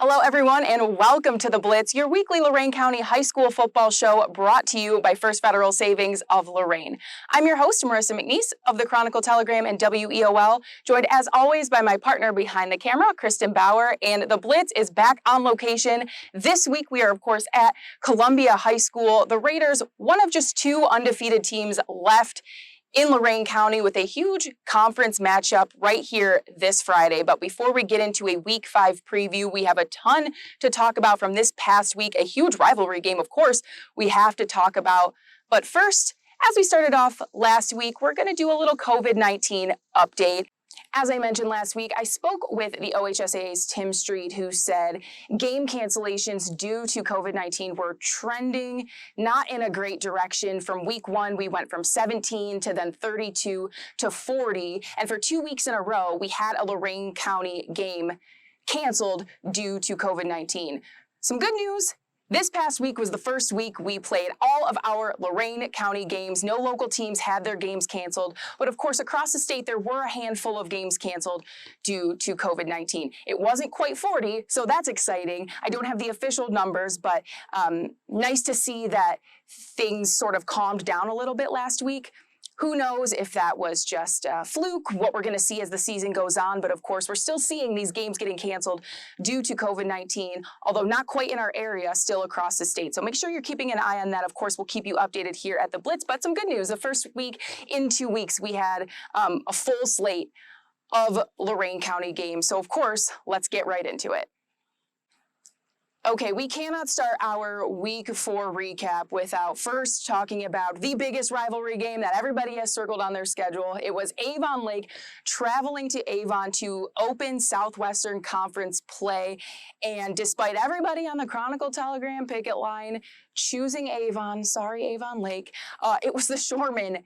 Hello, everyone, and welcome to The Blitz, your weekly Lorain County high school football show brought to you by First Federal Savings of Lorain. I'm your host, Marissa McNeese of the Chronicle, Telegram, and WEOL, joined as always by my partner behind the camera, Kristen Bauer, and The Blitz is back on location. This week, we are, of course, at Columbia High School. The Raiders, one of just two undefeated teams left in Lorain County with a huge conference matchup right here this Friday. But before we get into a Week 5 preview, we have a ton to talk about from this past week, a huge rivalry game, of course, we have to talk about. But first, as we started off last week, we're going to do a little COVID-19 update. As I mentioned last week, I spoke with the OHSAA's Tim Street, who said game cancellations due to COVID-19 were trending not in a great direction. From week 1, we went from 17 to then 32 to 40. And for 2 weeks in a row, we had a Lorain County game canceled due to COVID-19. Some good news. This past week was the first week we played all of our Lorain County games. No local teams had their games canceled. But of course, across the state, there were a handful of games canceled due to COVID-19. It wasn't quite 40, so that's exciting. I don't have the official numbers, but nice to see that things sort of calmed down a little bit last week. Who knows if that was just a fluke, what we're going to see as the season goes on. But of course, we're still seeing these games getting canceled due to COVID-19, although not quite in our area, still across the state. So make sure you're keeping an eye on that. Of course, we'll keep you updated here at the Blitz. But some good news. The first week in 2 weeks, we had a full slate of Lorain County games. So of course, let's get right into it. Okay, we cannot start our Week 4 recap without first talking about the biggest rivalry game that everybody has circled on their schedule. It was Avon Lake traveling to Avon to open Southwestern Conference play. And despite everybody on the Chronicle Telegram picket line choosing Avon, sorry, Avon Lake, it was the Shoremen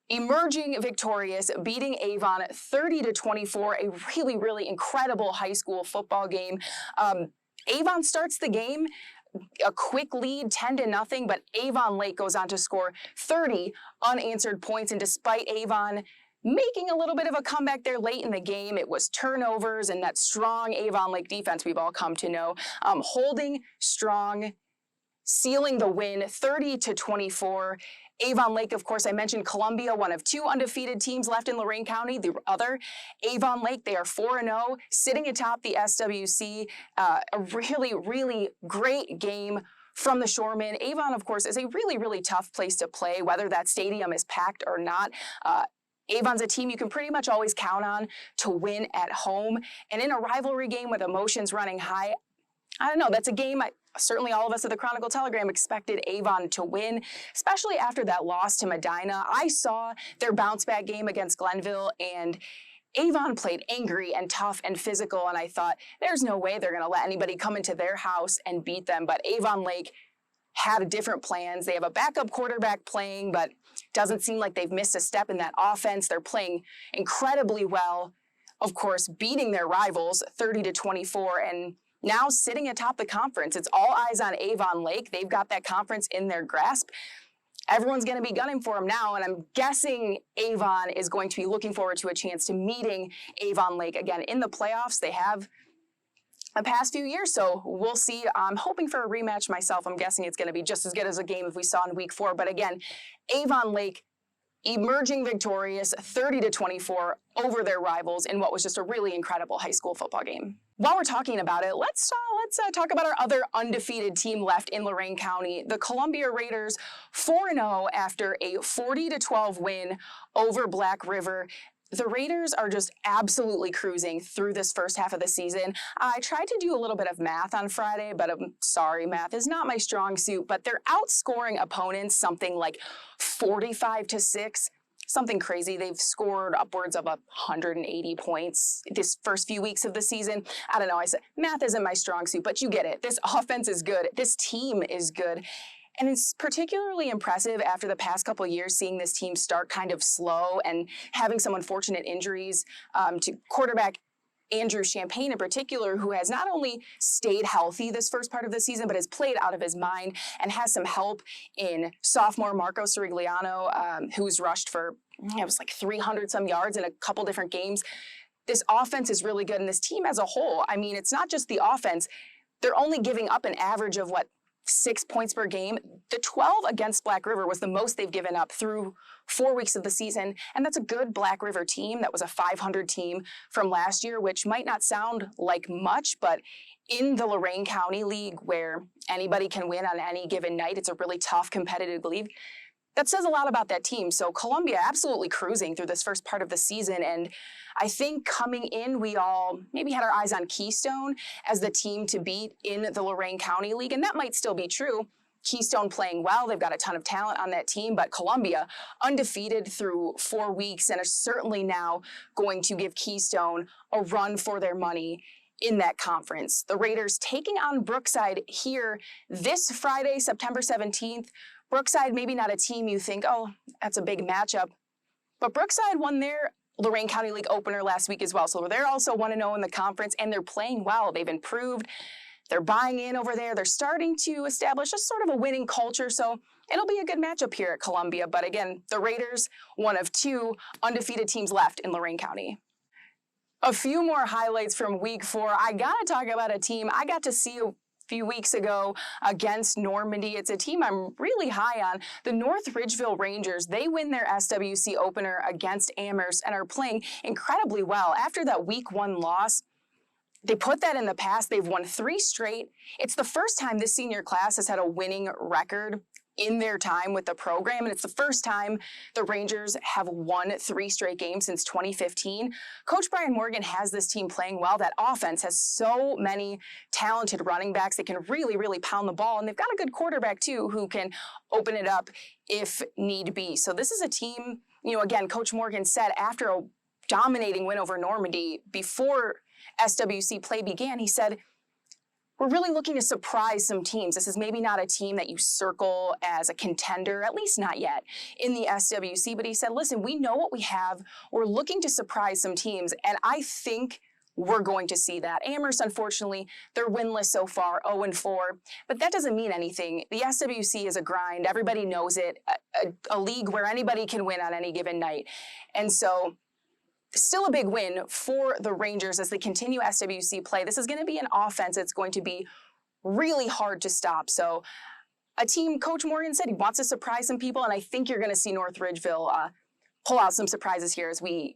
emerging victorious, beating Avon 30-24, a really, really incredible high school football game. Avon starts the game, a quick lead, 10-0, but Avon Lake goes on to score 30 unanswered points. And despite Avon making a little bit of a comeback there late in the game, it was turnovers and that strong Avon Lake defense we've all come to know, holding strong, sealing the win 30-24. Avon Lake, of course, I mentioned Columbia, one of two undefeated teams left in Lorain County. The other, Avon Lake, they are 4-0, sitting atop the SWC. A really, really great game from the Shoremen. Avon, of course, is a really, really tough place to play, whether that stadium is packed or not. Avon's a team you can pretty much always count on to win at home. And in a rivalry game with emotions running high, I don't know, that's a game certainly all of us at the Chronicle Telegram expected Avon to win, especially after that loss to Medina. I saw their bounce back game against Glenville, and Avon played angry and tough and physical, and I thought there's no way they're going to let anybody come into their house and beat them. But Avon Lake had different plans. They have a backup quarterback playing, but doesn't seem like they've missed a step in that offense. They're playing incredibly well, of course, beating their rivals 30-24, and now sitting atop the conference. It's all eyes on Avon Lake. They've got that conference in their grasp. Everyone's going to be gunning for them now, and I'm guessing Avon is going to be looking forward to a chance to meeting Avon Lake again in the playoffs. They have the past few years, so we'll see. I'm hoping for a rematch myself. I'm guessing it's going to be just as good as a game as we saw in Week 4. But again, Avon Lake emerging victorious 30-24 over their rivals in what was just a really incredible high school football game. While we're talking about it, let's talk about our other undefeated team left in Lorain County. The Columbia Raiders 4-0 after a 40-12 win over Black River. The Raiders are just absolutely cruising through this first half of the season. I tried to do a little bit of math on Friday, but I'm sorry, math is not my strong suit, but they're outscoring opponents something like 45-6. Something crazy. They've scored upwards of 180 points this first few weeks of the season. I don't know. I said math isn't my strong suit, but you get it. This offense is good. This team is good. And it's particularly impressive after the past couple of years, seeing this team start kind of slow and having some unfortunate injuries to quarterback Andrew Champagne in particular, who has not only stayed healthy this first part of the season, but has played out of his mind and has some help in sophomore Marco Sirigliano, who's rushed for, it was like 300 some yards in a couple different games. this offense is really good, and this team as a whole, I mean, it's not just the offense. They're only giving up an average of, 6 points per game. The 12 against Black River was the most they've given up through 4 weeks of the season, and that's a good Black River team. That was a 500 team from last year, which might not sound like much, but in the Lorain County League, where anybody can win on any given night, it's a really tough competitive league. That says a lot about that team. So Columbia absolutely cruising through this first part of the season. And I think coming in, we all maybe had our eyes on Keystone as the team to beat in the Lorain County League. And that might still be true. Keystone playing well. They've got a ton of talent on that team, but Columbia undefeated through 4 weeks and are certainly now going to give Keystone a run for their money in that conference. The Raiders taking on Brookside here this Friday, September 17th. Brookside, maybe not a team you think, oh, that's a big matchup. But Brookside won their Lorain County League opener last week as well. So they're also 1-0 in the conference, and they're playing well. They've improved. They're buying in over there. They're starting to establish a sort of a winning culture. So it'll be a good matchup here at Columbia. But again, the Raiders, one of 2 undefeated teams left in Lorain County. A few more highlights from week 4. I got to talk about a team I got to see few weeks ago against Normandy. It's a team I'm really high on. The North Ridgeville Rangers, they win their SWC opener against Amherst and are playing incredibly well. After that week 1 loss, they put that in the past. They've won 3 straight. It's the first time this senior class has had a winning record in their time with the program, and it's the first time the Rangers have won 3 straight games since 2015. Coach Brian Morgan has this team playing well. That offense has so many talented running backs that can really, really pound the ball, and they've got a good quarterback too who can open it up if need be. So this is a team, again, Coach Morgan said after a dominating win over Normandy before SWC play began, he said, we're really looking to surprise some teams. This is maybe not a team that you circle as a contender, at least not yet, in the SWC. But he said, listen, we know what we have. We're looking to surprise some teams. And I think we're going to see that. Amherst, unfortunately, they're winless so far, 0-4. But that doesn't mean anything. The SWC is a grind. Everybody knows it. A league where anybody can win on any given night. And so still a big win for the Rangers as they continue SWC play. This is going to be an offense that's going to be really hard to stop. So a team, Coach Morgan said he wants to surprise some people, and I think you're going to see North Ridgeville pull out some surprises here as we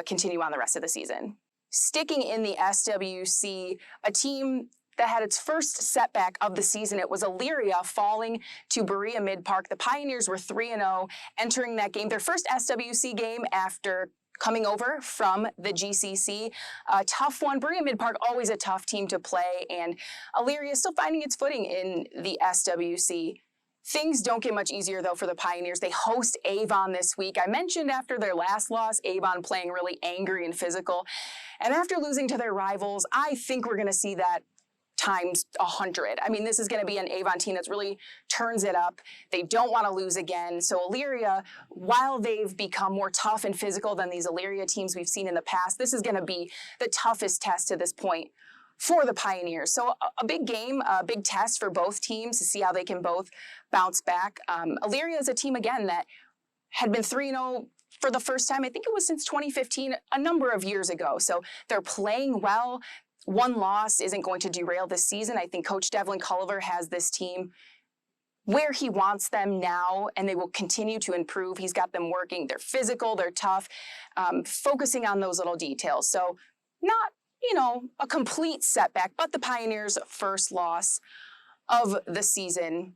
continue on the rest of the season. Sticking in the SWC, a team that had its first setback of the season. It was Aliria falling to Berea Mid-Park. The Pioneers were 3-0 entering that game, their first SWC game after coming over from the GCC. A tough one. Berea Mid-Park, always a tough team to play, and Aliria is still finding its footing in the SWC. Things don't get much easier, though, for the Pioneers. They host Avon this week. I mentioned after their last loss, Avon playing really angry and physical. And after losing to their rivals, I think we're going to see that times 100. I mean, this is going to be an Avon team that's really turns it up. They don't want to lose again. So Aliria, while they've become more tough and physical than these Aliria teams we've seen in the past, this is going to be the toughest test to this point for the Pioneers. So a big game, a big test for both teams to see how they can both bounce back. Aliria is a team, again, that had been 3-0 for the first time, I think it was since 2015, a number of years ago. So they're playing well. One loss isn't going to derail this season. I think Coach Devlin Culliver has this team where he wants them now, and they will continue to improve. He's got them working. They're physical, they're tough, focusing on those little details. So not, a complete setback, but the Pioneers' first loss of the season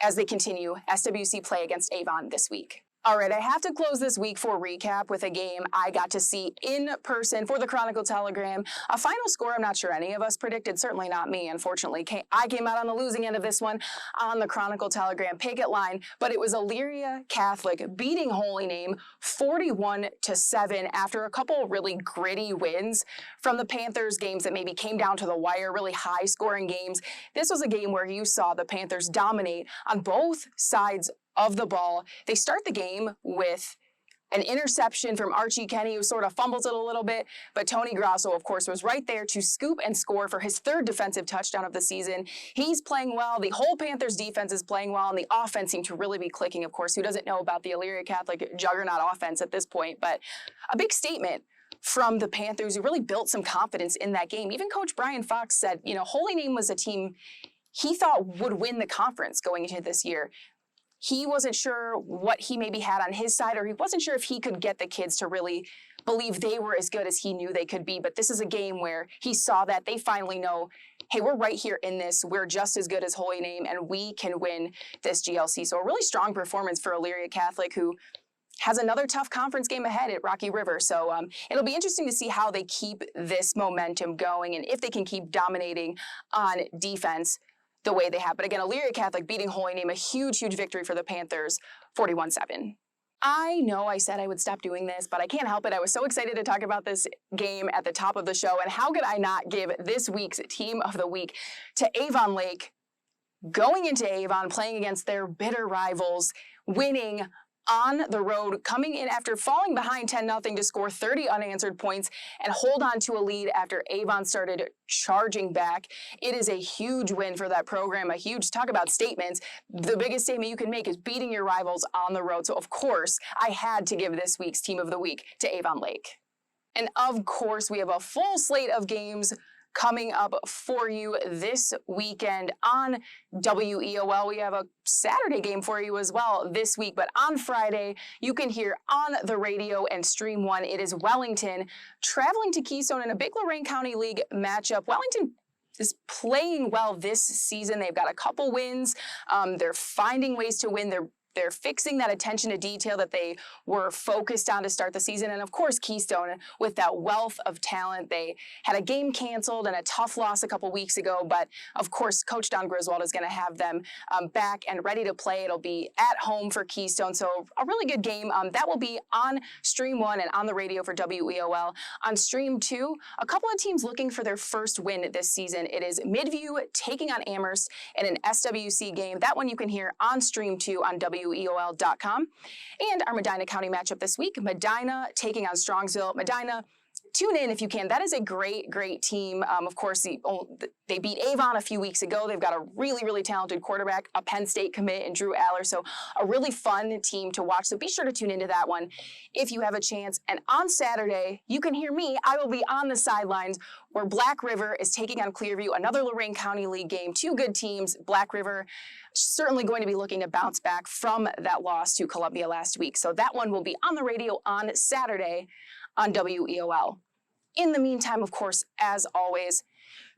as they continue SWC play against Avon this week. All right, I have to close this week 4 recap with a game I got to see in person for the Chronicle Telegram. A final score I'm not sure any of us predicted, certainly not me, unfortunately. I came out on the losing end of this one on the Chronicle Telegram picket line, but it was Aliria Catholic beating Holy Name 41-7 after a couple really gritty wins from the Panthers games that maybe came down to the wire, really high-scoring games. This was a game where you saw the Panthers dominate on both sides of the ball. They start the game with an interception from Archie Kenny, who sort of fumbles it a little bit, but Tony Grasso, of course, was right there to scoop and score for his 3rd defensive touchdown of the season. He's playing well. The whole Panthers defense is playing well, and the offense seemed to really be clicking, of course. Who doesn't know about the Aliria Catholic juggernaut offense at this point? But a big statement from the Panthers, who really built some confidence in that game. Even Coach Brian Fox said, Holy Name was a team he thought would win the conference going into this year. He wasn't sure what he maybe had on his side, or he wasn't sure if he could get the kids to really believe they were as good as he knew they could be. But this is a game where he saw that they finally know, hey, we're right here in this. We're just as good as Holy Name, and we can win this GLC. So a really strong performance for Aliria Catholic, who has another tough conference game ahead at Rocky River. So it'll be interesting to see how they keep this momentum going and if they can keep dominating on defense the way they have. But again, Aliria Catholic beating Holy Name, a huge, huge victory for the Panthers, 41-7. I know I said I would stop doing this, but I can't help it. I was so excited to talk about this game at the top of the show, and how could I not give this week's Team of the Week to Avon Lake, going into Avon, playing against their bitter rivals, winning on the road, coming in after falling behind 10-0 to score 30 unanswered points and hold on to a lead after Avon started charging back. It is a huge win for that program, a huge, talk about statements. The biggest statement you can make is beating your rivals on the road. So of course, I had to give this week's Team of the Week to Avon Lake. And of course, we have a full slate of games coming up for you this weekend on WEOL. We have a Saturday game for you as well this week, but on Friday, you can hear on the radio and Stream 1. It is Wellington traveling to Keystone in a big Lorain County League matchup. Wellington is playing well this season. They've got a couple wins. They're finding ways to win. They're fixing that attention to detail that they were focused on to start the season. And of course, Keystone, with that wealth of talent, they had a game canceled and a tough loss a couple weeks ago. But of course, Coach Don Griswold is going to have them back and ready to play. It'll be at home for Keystone. So a really good game. That will be on Stream 1 and on the radio for WEOL. On Stream 2, a couple of teams looking for their first win this season. It is Midview taking on Amherst in an SWC game. That one you can hear on Stream 2 on WEOL.com. And our Medina County matchup this week, Medina taking on Strongsville. Medina, tune in if you can. That is a great, great team. Of course, they beat Avon a few weeks ago. They've got a really, really talented quarterback, a Penn State commit, and Drew Aller. So a really fun team to watch. So be sure to tune into that one if you have a chance. And on Saturday, you can hear me. I will be on the sidelines where Black River is taking on Clearview, another Lorain County League game. Two good teams. Black River certainly going to be looking to bounce back from that loss to Columbia last week. So that one will be on the radio on Saturday on WEOL. In the meantime, of course, as always,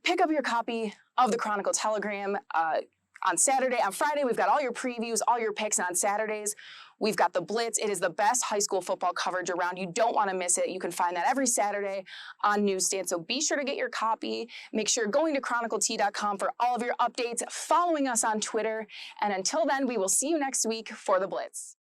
pick up your copy of the Chronicle Telegram on Saturday. On Friday, we've got all your previews, all your picks. And on Saturdays, we've got the Blitz. It is the best high school football coverage around. You don't want to miss it. You can find that every Saturday on Newsstand. So be sure to get your copy. Make sure you're going to chroniclet.com for all of your updates, following us on Twitter. And until then, we will see you next week for the Blitz.